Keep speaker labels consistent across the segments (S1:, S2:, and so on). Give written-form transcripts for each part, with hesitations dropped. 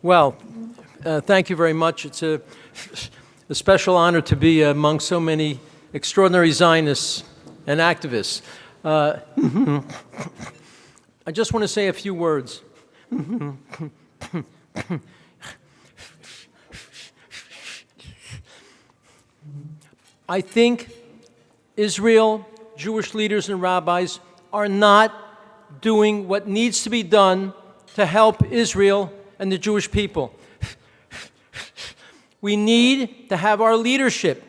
S1: Well, thank you very much. It's a special honor to be among so many extraordinary Zionists and activists. I just want to say a few words. I think Israel, Jewish leaders and rabbis are not doing what needs to be done to help Israel and the Jewish people. We need to have our leadership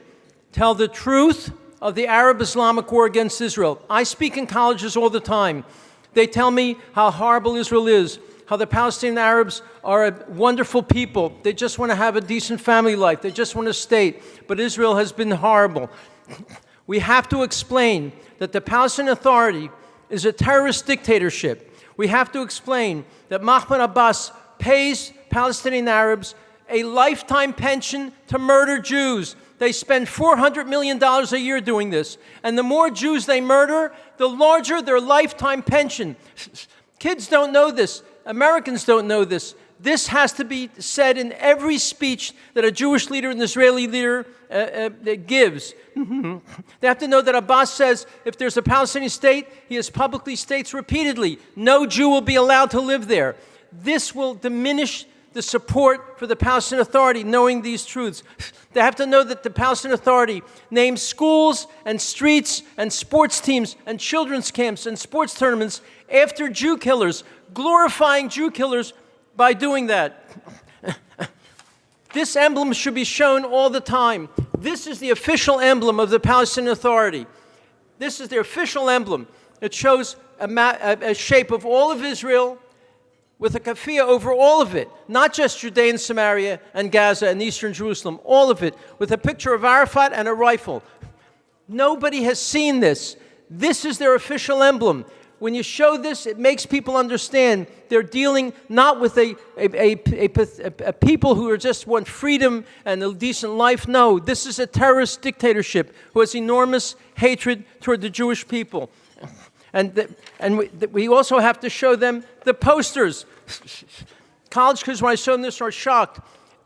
S1: tell the truth of the Arab-Islamic war against Israel. I speak in colleges all the time. They tell me how horrible Israel is, how the Palestinian Arabs are a wonderful people. They just want to have a decent family life. They just want a state. But Israel has been horrible. We have to explain that the Palestinian Authority is a terrorist dictatorship. We have to explain that Mahmoud Abbas pays Palestinian Arabs a lifetime pension to murder Jews. They spend $400 million a year doing this. And the more Jews they murder, the larger their lifetime pension. Kids don't know this. Americans don't know this. This has to be said in every speech that a Jewish leader and an Israeli leader gives. They have to know that Abbas says if there's a Palestinian state, he has publicly states repeatedly, no Jew will be allowed to live there. This will diminish the support for the Palestinian Authority, knowing these truths. They have to know that the Palestinian Authority names schools and streets and sports teams and children's camps and sports tournaments after Jew killers, glorifying Jew killers by doing that. This emblem should be shown all the time. This is the official emblem of the Palestinian Authority. This is their official emblem. It shows a shape of all of Israel with a kafiyah over all of it, not just Judea and Samaria and Gaza and Eastern Jerusalem, all of it, with a picture of Arafat and a rifle. Nobody has seen this. This is their official emblem. When you show this, it makes people understand they're dealing not with a people who just want freedom and a decent life. No, this is a terrorist dictatorship who has enormous hatred toward the Jewish people. And we also have to show them the posters. College kids, when I show them this, are shocked.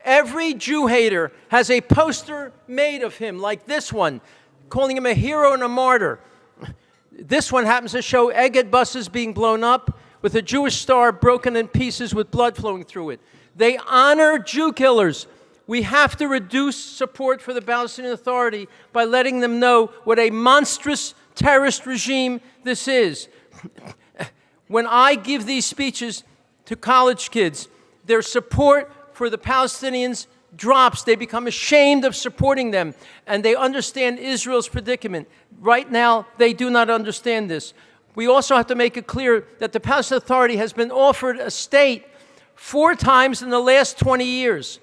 S1: Every Jew hater has a poster made of him, like this one, calling him a hero and a martyr. This one happens to show Egged buses being blown up with a Jewish star broken in pieces with blood flowing through it. They honor Jew killers. We have to reduce support for the Palestinian Authority by letting them know what a monstrous terrorist regime this is. When I give these speeches to college kids, their support for the Palestinians drops. They become ashamed of supporting them, and they understand Israel's predicament. Right now, they do not understand this. We also have to make it clear that the Palestinian Authority has been offered a state 4 times in the last 20 years,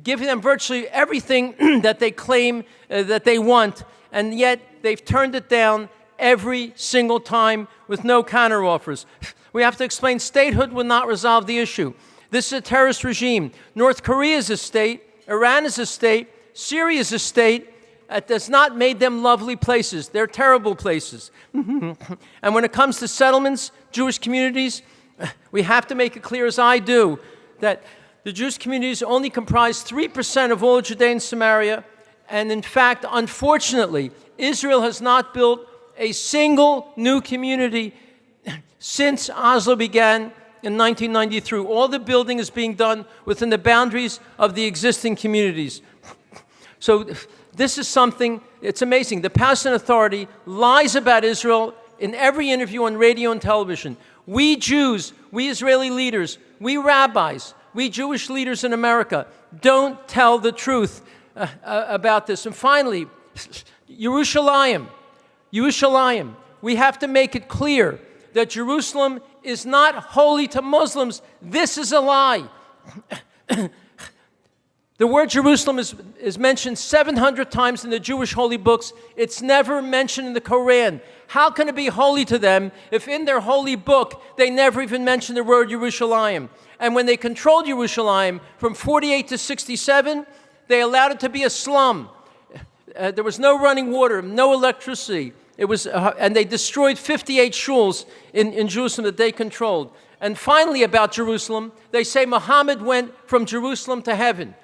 S1: giving them virtually everything that they claim that they want, and yet they've turned it down every single time with no counteroffers. We have to explain statehood will not resolve the issue. This is a terrorist regime. North Korea is a state. Iran is a state. Syria is a state. It does not make them lovely places. They're terrible places. And when it comes to settlements, Jewish communities, we have to make it clear, as I do, that the Jewish communities only comprise 3% of all Judea and Samaria. And in fact, unfortunately, Israel has not built a single new community since Oslo began in 1993. All the building is being done within the boundaries of the existing communities. So this is something, it's amazing. The Palestinian Authority lies about Israel in every interview on radio and television. We Jews, we Israeli leaders, we rabbis, we Jewish leaders in America don't tell the truth about this. And finally, Yerushalayim. We have to make it clear that Jerusalem is not holy to Muslims. This is a lie. The word Jerusalem is mentioned 700 times in the Jewish holy books. It's never mentioned in the Quran. How can it be holy to them if in their holy book they never even mention the word Yerushalayim? And when they controlled Yerushalayim from 48 to 67, they allowed it to be a slum. There was no running water, no electricity. And they destroyed 58 shuls in Jerusalem that they controlled. And finally, about Jerusalem, they say Muhammad went from Jerusalem to heaven.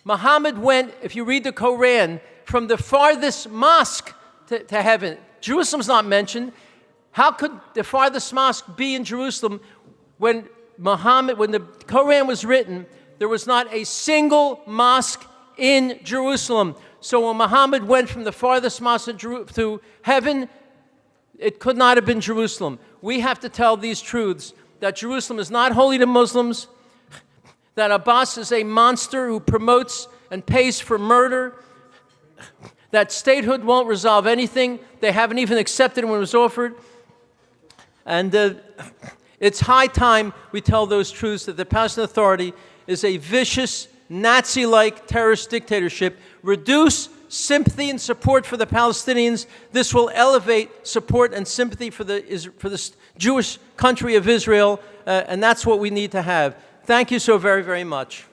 S1: Muhammad went, if you read the Quran, from the farthest mosque to heaven. Jerusalem's not mentioned. How could the farthest mosque be in Jerusalem when the Quran was written, there was not a single mosque in Jerusalem? So when Muhammad went from the farthest mosque to heaven, it could not have been Jerusalem. We have to tell these truths, that Jerusalem is not holy to Muslims, that Abbas is a monster who promotes and pays for murder, that statehood won't resolve anything. They haven't even accepted it when it was offered. And it's high time we tell those truths, that the Palestinian Authority is a vicious, Nazi-like terrorist dictatorship. Reduce sympathy and support for the Palestinians. This will elevate support and sympathy for the Jewish country of Israel, and that's what we need to have. Thank you so very, very much.